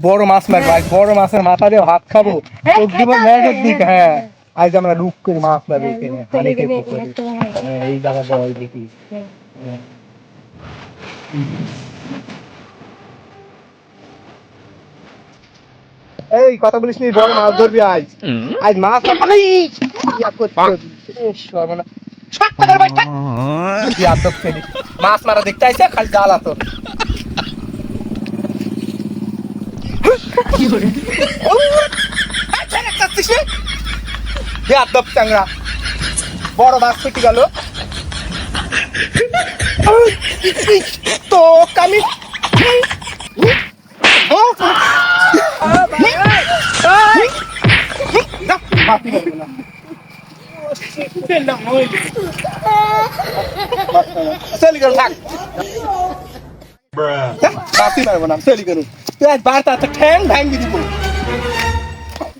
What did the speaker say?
বড় মাছ মারবো, আজ বড় মাছের মাথা দিয়ে ভাত খাবো, চোখ দিব ম্যাচের দিকে। হ্যাঁ, আজ আমরা রুক করে মাছ মারবো এখানে, অনেকে পুকুরে। হ্যাঁ, এই জায়গাটা ওই দেখি। হ্যাঁ। এই কথা বলিস নি, বড় মাছ ধরবি আজ। আজ মাছ মাছ মারা দেখতে আইসে, খালি জ্বালা তো। চাংড়া বড় মাছ ফেটে গেল তো আমি ঠ্যাং ভাঙ্গি